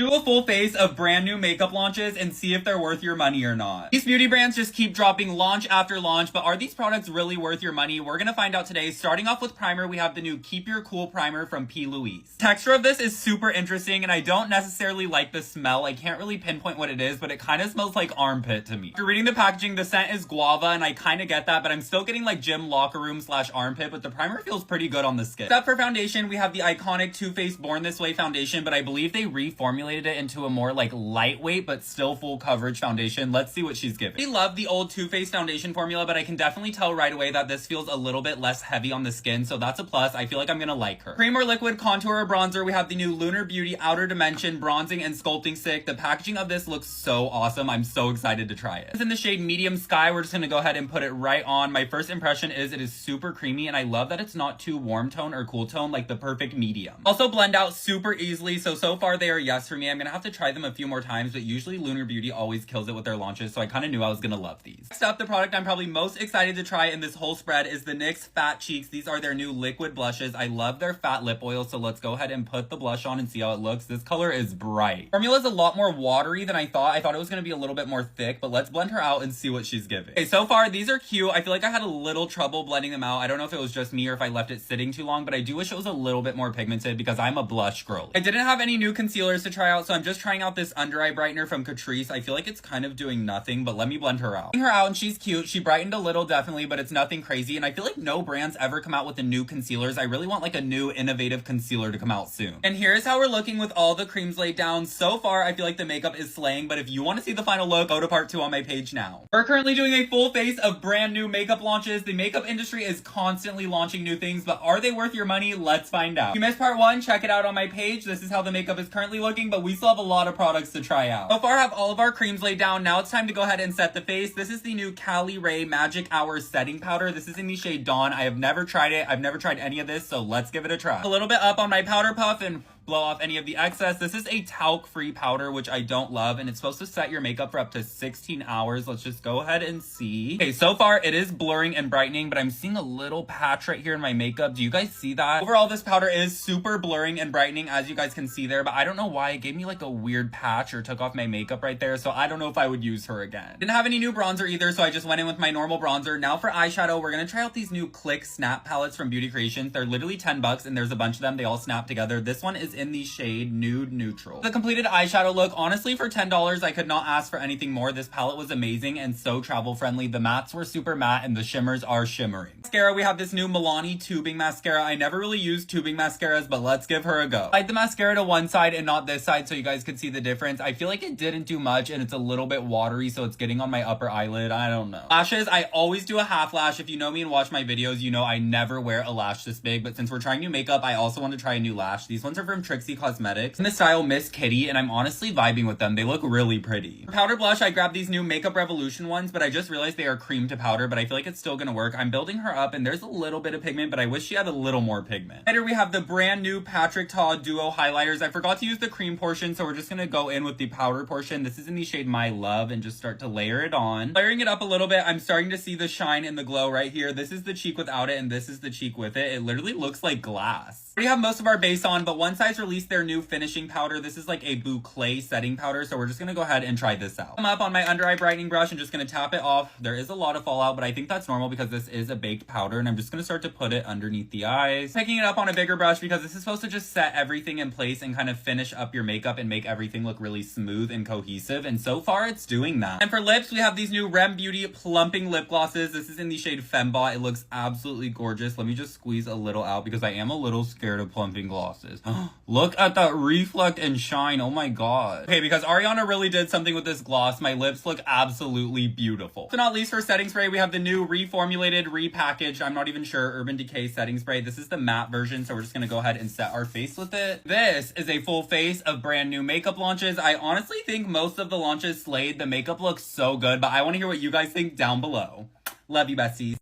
Do a full face of brand new makeup launches and see if they're worth your money or not. These beauty brands just keep dropping launch after launch, but are these products really worth your money? We're gonna find out today. Starting off with primer, we have the new Keep Your Cool primer from P. Louise. Texture of this is super interesting, and I don't necessarily like the smell. I can't really pinpoint what it is, but it kind of smells like armpit to me. If you're reading the packaging, the scent is guava, and I kind of get that, but I'm still getting like gym locker room / armpit, but the primer feels pretty good on the skin. Except for foundation, we have the iconic Too Faced Born This Way foundation, but I believe they reformulated it into a more like lightweight but still full coverage foundation. Let's see what she's giving. I love the old Too Faced foundation formula, but I can definitely tell right away that this feels a little bit less heavy on the skin, so that's a plus. I feel like I'm gonna like her. Cream or liquid, contour or bronzer, we have the new Lunar Beauty Outer Dimension Bronzing and Sculpting Stick. The packaging of this looks so awesome. I'm so excited to try it. It's in the shade Medium Sky. We're just gonna go ahead and put it right on. My first impression is it is super creamy, and I love that it's not too warm tone or cool tone, like the perfect medium. Also blend out super easily, so far they are yes for me. I'm gonna have to try them a few more times, but usually Lunar Beauty always kills it with their launches, so I kind of knew I was gonna love these. Next up, the product I'm probably most excited to try in this whole spread is the NYX Fat Cheeks. These are their new liquid blushes. I love their fat lip oil, so let's go ahead and put the blush on and see how it looks. This color is bright. Formula is a lot more watery than I thought. I thought it was gonna be a little bit more thick, but let's blend her out and see what she's giving. Okay, so far these are cute. I feel like I had a little trouble blending them out. I don't know if it was just me or if I left it sitting too long, but I do wish it was a little bit more pigmented because I'm a blush girl. I didn't have any new concealers to try out, so I'm just trying out this under eye brightener from Catrice. I feel like it's kind of doing nothing, but let me blend her out. And she's cute. She brightened a little, definitely, but it's nothing crazy, and I feel like no brands ever come out with the new concealers. I really want like a new innovative concealer to come out soon. And here's how we're looking with all the creams laid down. So far, I feel like the makeup is slaying, but if you want to see the final look, go to part 2 on my page now. We're currently doing a full face of brand new makeup launches. The makeup industry is constantly launching new things, but are they worth your money? Let's find out. If you missed part 1, check it out on my page. This is how the makeup is currently looking, but we still have a lot of products to try out. So far, I have all of our creams laid down. Now it's time to go ahead and set the face. This is the new Cali Ray Magic Hour setting powder. This is in the shade Dawn. I have never tried it. I've never tried any of this, so let's give it a try. A little bit up on my powder puff and blow off any of the excess. This is a talc-free powder, which I don't love, and it's supposed to set your makeup for up to 16 hours. Let's just go ahead and see. Okay, so far it is blurring and brightening, but I'm seeing a little patch right here in my makeup. Do you guys see that? Overall, this powder is super blurring and brightening, as you guys can see there, but I don't know why it gave me like a weird patch or took off my makeup right there, so I don't know if I would use her again. Didn't have any new bronzer either, so I just went in with my normal bronzer. Now for eyeshadow, we're gonna try out these new Click Snap palettes from Beauty Creations. They're literally 10 bucks, and there's a bunch of them. They all snap together. This one is in the shade Nude Neutral. The completed eyeshadow look, honestly, for $10, I could not ask for anything more. This palette was amazing and so travel friendly. The mattes were super matte and the shimmers are shimmering. Mascara, we have this new Milani tubing mascara. I never really used tubing mascaras, but let's give her a go. I slide the mascara to one side and not this side so you guys could see the difference. I feel like it didn't do much and it's a little bit watery, so it's getting on my upper eyelid. I don't know. Lashes, I always do a half lash. If you know me and watch my videos, you know I never wear a lash this big, but since we're trying new makeup, I also want to try a new lash. These ones are from Trixie Cosmetics in the style Miss Kitty, and I'm honestly vibing with them. They look really pretty. For powder blush, I grabbed these new Makeup Revolution ones, but I just realized they are cream to powder, but I feel like it's still gonna work. I'm building her up and there's a little bit of pigment, but I wish she had a little more pigment. Later, we have the brand new Patrick Ta Duo highlighters. I forgot to use the cream portion, so we're just gonna go in with the powder portion. This is in the shade My Love, and just start to layer it on. Layering it up a little bit, I'm starting to see the shine and the glow right here. This is the cheek without it, and this is the cheek with it. It literally looks like glass. We already have most of our base on, but One Size released their new finishing powder. This is like a boucle setting powder, so we're just gonna go ahead and try this out. I'm up on my under eye brightening brush and just gonna tap it off. There is a lot of fallout, but I think that's normal because this is a baked powder, and I'm just gonna start to put it underneath the eyes. Picking it up on a bigger brush because this is supposed to just set everything in place and kind of finish up your makeup and make everything look really smooth and cohesive, and so far it's doing that. And for lips, we have these new Rem Beauty plumping lip glosses. This is in the shade Fembot. It looks absolutely gorgeous. Let me just squeeze a little out because I am a little scared of plumping glosses. Look at that reflect and shine. Oh my god. Okay, because Ariana really did something with this gloss. My lips look absolutely beautiful. So not least for setting spray, we have the new reformulated, repackaged, I'm not even sure, Urban Decay setting spray. This is the matte version, so we're just gonna go ahead and set our face with it. This is a full face of brand new makeup launches. I honestly think most of the launches slayed. The makeup looks so good, but I want to hear what you guys think down below. Love you, besties.